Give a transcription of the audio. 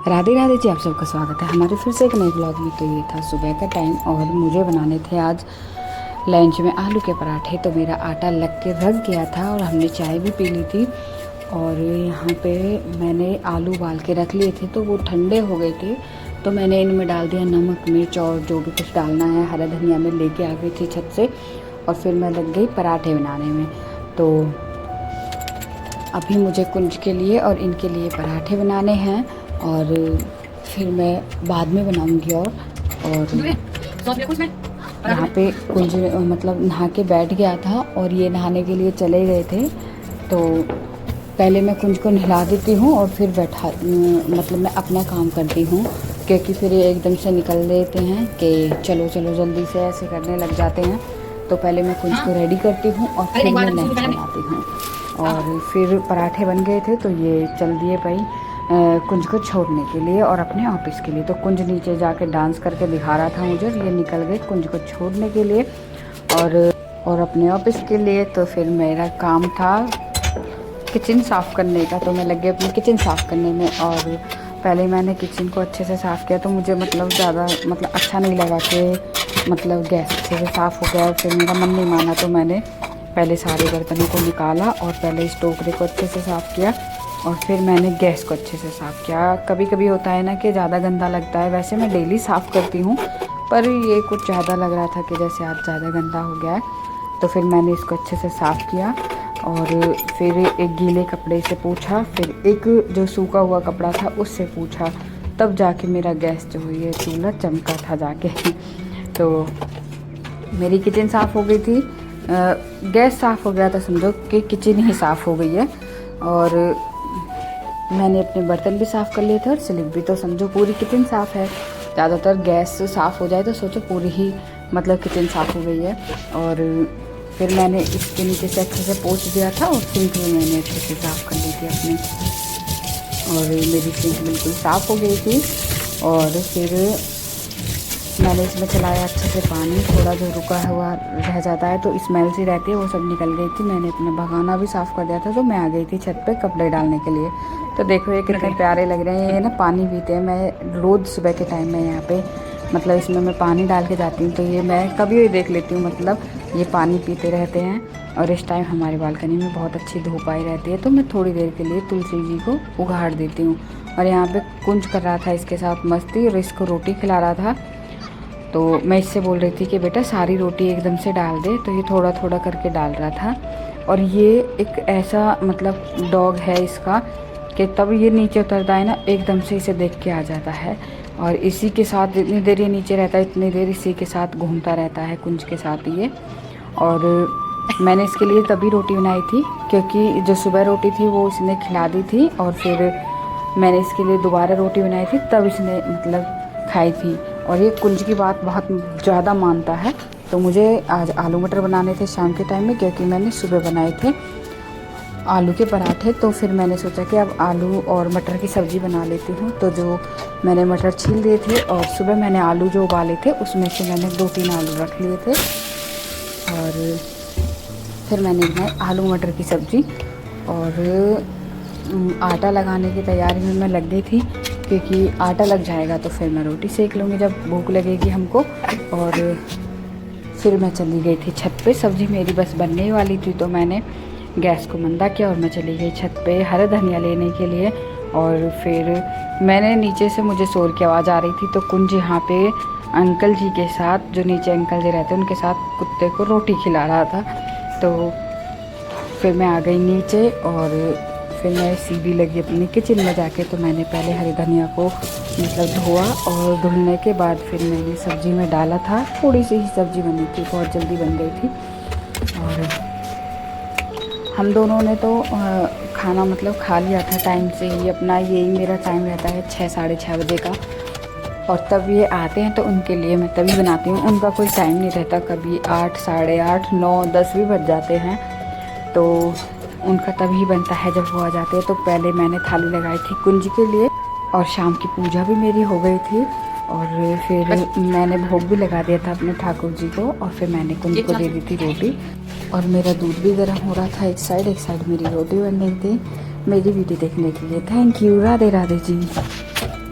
राधे राधे जी, आप सबका स्वागत है हमारे फिर से एक नए ब्लॉग में। तो ये था सुबह का टाइम और मुझे बनाने थे आज लंच में आलू के पराठे। तो मेरा आटा लग के रख गया था और हमने चाय भी पी ली थी। और यहाँ पे मैंने आलू उबाल के रख लिए थे तो वो ठंडे हो गए थे। तो मैंने इनमें डाल दिया नमक मिर्च और जो भी कुछ डालना है। हरा धनिया में लेके आ गई थी छत से और फिर मैं लग गई पराठे बनाने में। तो अभी मुझे कुंज के लिए और इनके लिए पराठे बनाने हैं और फिर मैं बाद में बनाऊंगी। और यहाँ पे कुंज मतलब नहा के बैठ गया था और ये नहाने के लिए चले गए थे। तो पहले मैं कुंज को नहला देती हूँ और फिर बैठा मतलब मैं अपना काम करती हूँ, क्योंकि फिर ये एकदम से निकल देते हैं कि चलो चलो जल्दी से ऐसे करने लग जाते हैं। तो पहले मैं कुंज को रेडी करती हूँ और फिर मैं लंच बनाती हूँ। और फिर पराठे बन गए थे तो ये चल दिए भाई कुंज को छोड़ने के लिए और अपने ऑफिस के लिए। तो कुंज नीचे जाके डांस करके दिखा रहा था मुझे, ये निकल गए कुंज को छोड़ने के लिए और अपने ऑफिस के लिए। तो फिर मेरा काम था किचन साफ़ करने का, तो मैं लग गई अपनी किचन साफ़ करने में। और पहले मैंने किचन को अच्छे से साफ़ किया तो मुझे ज़्यादा अच्छा नहीं लगा कि गैस अच्छे से साफ़ हो गया। और फिर मेरा मन नहीं माना तो मैंने पहले सारे बर्तनों को निकाला और पहले इस टोकरे को अच्छे से साफ़ किया और फिर मैंने गैस को अच्छे से साफ़ किया। कभी कभी होता है ना कि ज़्यादा गंदा लगता है, वैसे मैं डेली साफ़ करती हूँ पर ये कुछ ज़्यादा लग रहा था कि जैसे आज ज़्यादा गंदा हो गया है। तो फिर मैंने इसको अच्छे से साफ़ किया और फिर एक गीले कपड़े से पूछा, फिर एक जो सूखा हुआ कपड़ा था उससे पूछा, तब जाके मेरा गैस जो है ये चूल्हा चमका था जाके। तो मेरी किचन साफ़ हो गई थी, गैस साफ़ हो गया था, समझो कि किचन ही साफ़ हो गई है। और मैंने अपने बर्तन भी साफ़ कर लिए थे और स्लिप भी, तो समझो पूरी किचन साफ़ है। ज़्यादातर गैस साफ़ हो जाए तो सोचो पूरी ही किचन साफ़ हो गई है। और फिर मैंने इसके नीचे से अच्छे से पोंछ दिया था और सिंक भी मैंने अच्छे से साफ़ कर ली थी अपनी, और मेरी सिंक बिल्कुल साफ़ हो गई थी। और फिर मैंने इसमें चलाया अच्छे से पानी, थोड़ा जो रुका हुआ रह जाता है तो स्मेल सी रहती है वो सब निकल गई थी। मैंने अपना भगोना भी साफ़ कर दिया था तो मैं आ गई थी छत पे कपड़े डालने के लिए। तो देखो ये कितने प्यारे लग रहे हैं, ये ना पानी पीते हैं। मैं रोज़ सुबह के टाइम में यहाँ पे इसमें मैं पानी डाल के जाती हूँ, तो ये मैं कभी भी देख लेती हूँ, ये पानी पीते रहते हैं। और इस टाइम हमारी बालकनी में बहुत अच्छी धूप आई रहती है तो मैं थोड़ी देर के लिए तुलसी जी को उघाड़ देती हूँ। और यहाँ पे कुंज कर रहा था इसके साथ मस्ती और इसको रोटी खिला रहा था। तो मैं इससे बोल रही थी कि बेटा सारी रोटी एकदम से डाल दे, तो ये थोड़ा थोड़ा करके डाल रहा था। और ये एक ऐसा डॉग है इसका कि तब ये नीचे उतरता है ना एकदम से इसे देख के आ जाता है और इसी के साथ जितनी देर ये नीचे रहता है इतनी देर इसी के साथ घूमता रहता है, कुंज के साथ ये। और मैंने इसके लिए तभी रोटी बनाई थी क्योंकि जो सुबह रोटी थी वो इसने खिला दी थी और फिर मैंने इसके लिए दोबारा रोटी बनाई थी तब इसने खाई थी। और ये कुंज की बात बहुत ज़्यादा मानता है। तो मुझे आज आलू मटर बनाने थे शाम के टाइम में, क्योंकि मैंने सुबह बनाए थे आलू के पराठे। तो फिर मैंने सोचा कि अब आलू और मटर की सब्ज़ी बना लेती हूँ। तो जो मैंने मटर छील दिए थे और सुबह मैंने आलू जो उबाले थे उसमें से मैंने 2-3 आलू रख लिए थे और फिर मैंने बनाई आलू मटर की सब्ज़ी। और आटा लगाने की तैयारी में मैं लग गई थी क्योंकि आटा लग जाएगा तो फिर मैं रोटी सेक लूँगी जब भूख लगेगी हमको। और फिर मैं चली गई थी छत पे, सब्ज़ी मेरी बस बनने वाली थी तो मैंने गैस को मंदा किया और मैं चली गई छत पे हरा धनिया लेने के लिए। और फिर मैंने नीचे से मुझे शोर की आवाज़ आ रही थी तो कुंज यहाँ पे अंकल जी के साथ, जो नीचे अंकल जी रहते हैं उनके साथ कुत्ते को रोटी खिला रहा था। तो फिर मैं आ गई नीचे और फिर मैं सीधी लगी अपनी किचन में जाके। तो मैंने पहले हरी धनिया को धोआ और धुलने के बाद फिर मैंने सब्ज़ी में डाला था। थोड़ी सी ही सब्ज़ी बनी थी, बहुत जल्दी बन गई थी। और हम दोनों ने तो खाना खा लिया था टाइम से ही अपना, यही मेरा टाइम रहता है 6-6:30 बजे का। और तब ये आते हैं तो उनके लिए मैं तभी बनाती हूँ, उनका कोई टाइम नहीं रहता। कभी 8, 8:30, 9, 10 भी बज जाते हैं तो उनका तभी बनता है जब वो आ जाते हैं। तो पहले मैंने थाली लगाई थी कुंज के लिए और शाम की पूजा भी मेरी हो गई थी। और फिर मैंने भोग भी लगा दिया था अपने ठाकुर जी को और फिर मैंने कुंज को दे दी थी रोटी। और मेरा दूध भी गर्म हो रहा था, एक साइड मेरी रोटी बन रही थी। मेरी वीडियो देखने के लिए thank you. Radhe Radhe ji.